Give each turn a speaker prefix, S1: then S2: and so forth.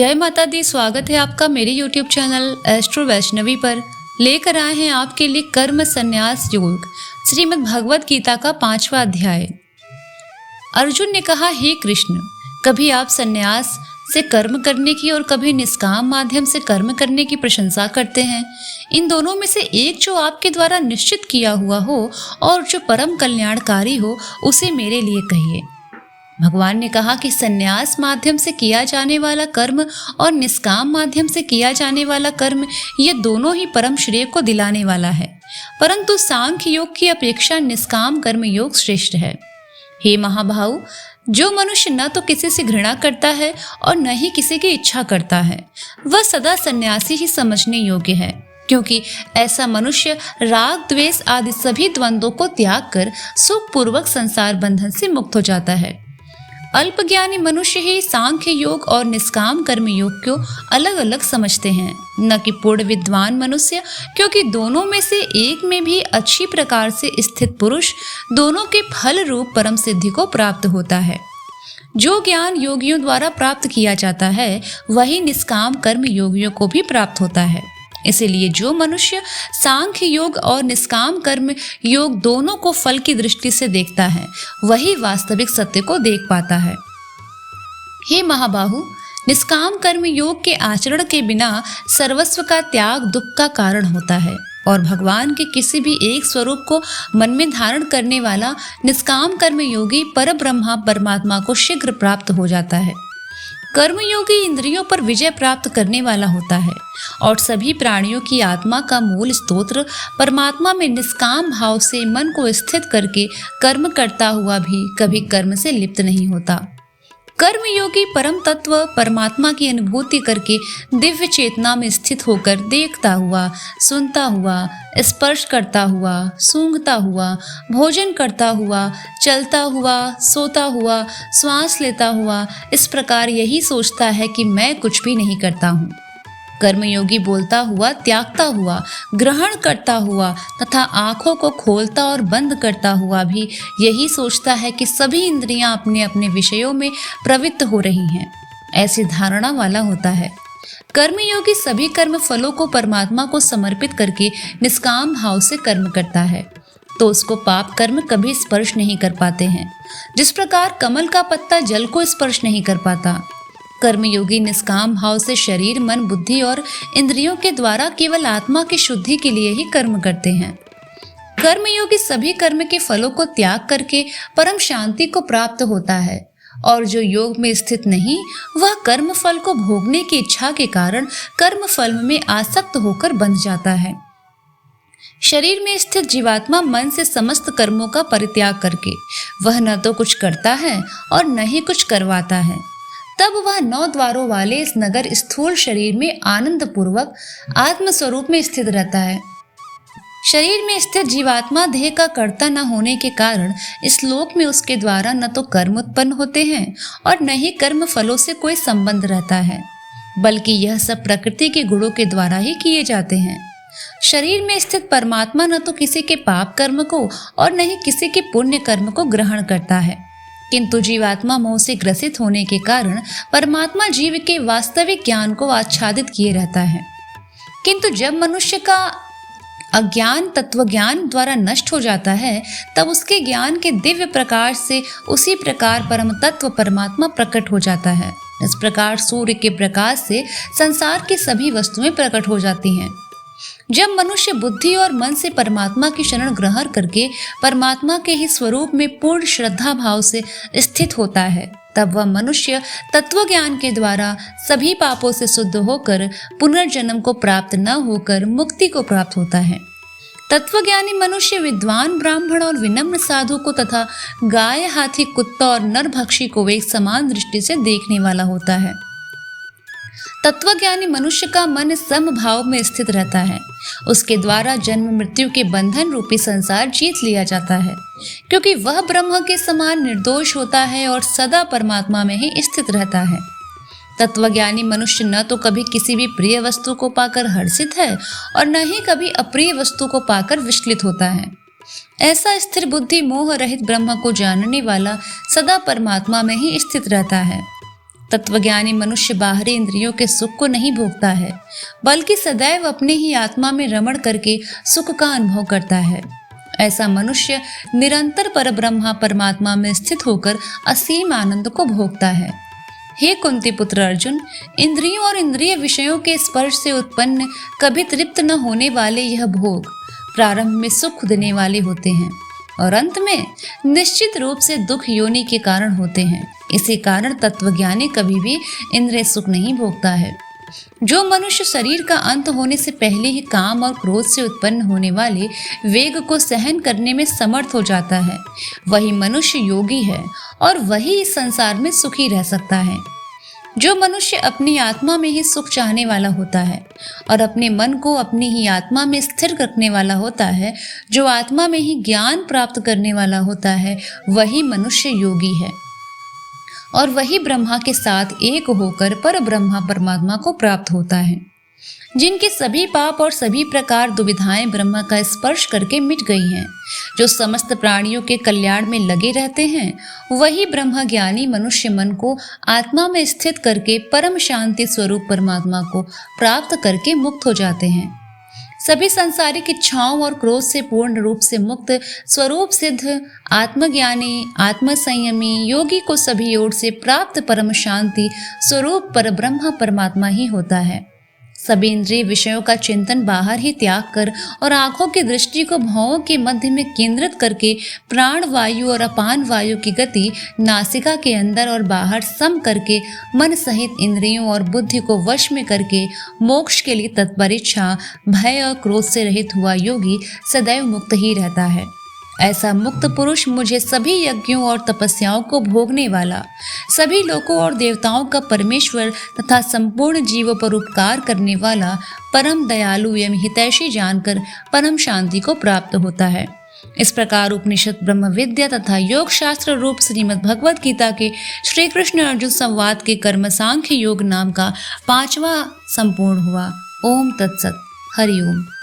S1: जय माता दी। स्वागत है आपका मेरे YouTube चैनल एस्ट्रो वैष्णवी पर। लेकर आए हैं आपके लिए कर्म संन्यास योग, श्रीमद् भगवत गीता का 5वां अध्याय। अर्जुन ने कहा, हे कृष्ण, कभी आप संन्यास से कर्म करने की और कभी निष्काम माध्यम से कर्म करने की प्रशंसा करते हैं। इन दोनों में से एक जो आपके द्वारा निश्चित किया हुआ हो और जो परम कल्याणकारी हो, उसे मेरे लिए कहिए। भगवान ने कहा कि संन्यास माध्यम से किया जाने वाला कर्म और निष्काम माध्यम से किया जाने वाला कर्म, ये दोनों ही परम श्रेय को दिलाने वाला है, परंतु सांख्य योग की अपेक्षा निष्काम कर्म योग श्रेष्ठ है। हे महाभाव, जो मनुष्य न तो किसी से घृणा करता है और न ही किसी की इच्छा करता है, वह सदा सन्यासी ही समझने योग्य है, क्योंकि ऐसा मनुष्य राग द्वेष आदि सभी द्वंद्वों को त्याग कर सुखपूर्वक संसार बंधन से मुक्त हो जाता है। अल्पज्ञानी मनुष्य ही सांख्य योग और निष्काम कर्म योग को अलग अलग समझते हैं, न कि पूर्ण विद्वान मनुष्य, क्योंकि दोनों में से एक में भी अच्छी प्रकार से स्थित पुरुष दोनों के फल रूप परम सिद्धि को प्राप्त होता है। जो ज्ञान योगियों द्वारा प्राप्त किया जाता है, वही निष्काम कर्म योगियों को भी प्राप्त होता है। इसीलिए जो मनुष्य सांख्य योग और निष्काम कर्म योग दोनों को फल की दृष्टि से देखता है, वही वास्तविक सत्य को देख पाता है। हे महाबाहु, निष्काम कर्म योग के आचरण के बिना सर्वस्व का त्याग दुख का कारण होता है, और भगवान के किसी भी एक स्वरूप को मन में धारण करने वाला निष्काम कर्म योगी पर ब्रह्मा परमात्मा को शीघ्र प्राप्त हो जाता है। कर्मयोगी इंद्रियों पर विजय प्राप्त करने वाला होता है और सभी प्राणियों की आत्मा का मूल स्तोत्र परमात्मा में निष्काम भाव से मन को स्थित करके कर्म करता हुआ भी कभी कर्म से लिप्त नहीं होता। कर्मयोगी परम तत्व परमात्मा की अनुभूति करके दिव्य चेतना में स्थित होकर देखता हुआ, सुनता हुआ, स्पर्श करता हुआ, सूंघता हुआ, भोजन करता हुआ, चलता हुआ, सोता हुआ, श्वास लेता हुआ, इस प्रकार यही सोचता है कि मैं कुछ भी नहीं करता हूँ। कर्मयोगी बोलता हुआ, त्यागता हुआ, ग्रहण करता हुआ तथा आँखों को खोलता और बंद करता हुआ भी यही सोचता है कि सभी इंद्रियां अपने अपने विषयों में प्रवृत्त हो रही हैं, ऐसी धारणा वाला होता है। कर्मयोगी सभी कर्म फलों को परमात्मा को समर्पित करके निष्काम भाव से कर्म करता है, तो उसको पाप कर्म कभी स्पर्श नहीं कर पाते हैं। जिस प्रकार कमल का पत्ता जल को स्पर्श नहीं कर पाता, कर्मयोगी निष्काम भाव से शरीर, मन, बुद्धि और इंद्रियों के द्वारा केवल आत्मा की शुद्धि के लिए ही कर्म करते हैं। कर्मयोगी सभी कर्म के फलों को त्याग करके परम शांति को प्राप्त होता है, और जो योग में स्थित नहीं, वह कर्म फल को भोगने की इच्छा के कारण कर्म फल में आसक्त होकर बंध जाता है। शरीर में स्थित जीवात्मा मन से समस्त कर्मों का परित्याग करके वह न तो कुछ करता है और न ही कुछ करवाता है। तब वह 9 द्वारों वाले इस नगर स्थूल शरीर में आनंद पूर्वक आत्म स्वरूप में स्थित रहता है। शरीर में स्थित जीवात्मा देह का कर्ता न होने के कारण इस लोक में उसके द्वारा न तो कर्म उत्पन्न होते हैं और न ही कर्म फलों से कोई संबंध रहता है, बल्कि यह सब प्रकृति के गुणों के द्वारा ही किए जाते हैं। शरीर में स्थित परमात्मा न तो किसी के पाप कर्म को और न ही किसी के पुण्य कर्म को ग्रहण करता है, किंतु जीवात्मा मोह से ग्रसित होने के कारण परमात्मा जीव के वास्तविक ज्ञान को आच्छादित किए रहता है। किंतु जब मनुष्य का अज्ञान तत्व ज्ञान द्वारा नष्ट हो जाता है, तब उसके ज्ञान के दिव्य प्रकाश से उसी प्रकार परम तत्व परमात्मा प्रकट हो जाता है। इस प्रकार सूर्य के प्रकाश से संसार की सभी वस्तुएं प्रकट हो जाती हैं। जब मनुष्य बुद्धि और मन से परमात्मा की शरण ग्रहण करके परमात्मा के ही स्वरूप में पूर्ण श्रद्धा भाव से स्थित होता है, तब वह मनुष्य तत्व ज्ञान के द्वारा सभी पापों से शुद्ध होकर पुनर्जन्म को प्राप्त न होकर मुक्ति को प्राप्त होता है। तत्वज्ञानी मनुष्य विद्वान ब्राह्मण और विनम्र साधु को तथा गाय, हाथी, कुत्ता और नरभक्षी को एक समान दृष्टि से देखने वाला होता है। तत्वज्ञानी मनुष्य का मन समभाव में स्थित रहता है। उसके द्वारा जन्म मृत्यु के बंधन रूपी संसार जीत लिया जाता है, क्योंकि वह ब्रह्म के समान निर्दोष होता है और सदा परमात्मा में ही स्थित रहता है। तत्वज्ञानी मनुष्य न तो कभी किसी भी प्रिय वस्तु को पाकर हर्षित है और न ही कभी अप्रिय वस्तु को पाकर विचलित होता है। ऐसा स्थिर बुद्धि मोह रहित ब्रह्म को जानने वाला सदा परमात्मा में ही स्थित रहता है। तत्वज्ञानी मनुष्य बाहरी इंद्रियों के सुख को नहीं भोगता है, बल्कि सदैव अपने ही आत्मा में रमण करके सुख का अनुभव करता है। ऐसा मनुष्य निरंतर परब्रह्मा परमात्मा में स्थित होकर असीम आनंद को भोगता है। हे कुंती पुत्र अर्जुन, इंद्रियों और इंद्रिय विषयों के स्पर्श से उत्पन्न कभी तृप्त न होने वाले यह भोग प्रारंभ में सुख देने वाले होते हैं और अंत में निश्चित रूप से दुख योनि के कारण होते हैं। इसी कारण तत्वज्ञानी कभी भी इंद्रिय सुख नहीं भोगता है। जो मनुष्य शरीर का अंत होने से पहले ही काम और क्रोध से उत्पन्न होने वाले वेग को सहन करने में समर्थ हो जाता है, वही मनुष्य योगी है और वही इस संसार में सुखी रह सकता है। जो मनुष्य अपनी आत्मा में ही सुख चाहने वाला होता है और अपने मन को अपनी ही आत्मा में स्थिर रखने वाला होता है, जो आत्मा में ही ज्ञान प्राप्त करने वाला होता है, वही मनुष्य योगी है और वही ब्रह्मा के साथ एक होकर पर ब्रह्मा परमात्मा को प्राप्त होता है। जिनके सभी पाप और सभी प्रकार दुविधाएं ब्रह्मा का स्पर्श करके मिट गई हैं, जो समस्त प्राणियों के कल्याण में लगे रहते हैं, वही ब्रह्म ज्ञानी मनुष्य मन को आत्मा में स्थित करके परम शांति स्वरूप परमात्मा को प्राप्त करके मुक्त हो जाते हैं। सभी सांसारिक इच्छाओं और क्रोध से पूर्ण रूप से मुक्त स्वरूप सिद्ध आत्मज्ञानी आत्म संयमी योगी को सभी ओर से प्राप्त परम शांति स्वरूप परब्रह्म परमात्मा ही होता है। सभी इंद्रिय विषयों का चिंतन बाहर ही त्याग कर और आंखों की दृष्टि को भौं के मध्य में केंद्रित करके प्राण वायु और अपान वायु की गति नासिका के अंदर और बाहर सम करके मन सहित इंद्रियों और बुद्धि को वश में करके मोक्ष के लिए तत्पर इच्छा भय और क्रोध से रहित हुआ योगी सदैव मुक्त ही रहता है। ऐसा मुक्त पुरुष मुझे सभी यज्ञों और तपस्याओं को भोगने वाला, सभी लोकों और देवताओं का परमेश्वर तथा संपूर्ण जीवों पर उपकार करने वाला परम दयालु एवं हितैषी जानकर परम शांति को प्राप्त होता है। इस प्रकार उपनिषद ब्रह्म विद्या तथा योग शास्त्र रूप श्रीमद् भगवद गीता के श्री कृष्ण अर्जुन संवाद के कर्म सांख्य योग नाम का 5वां संपूर्ण हुआ। ओम तत्सत। हरि ओम।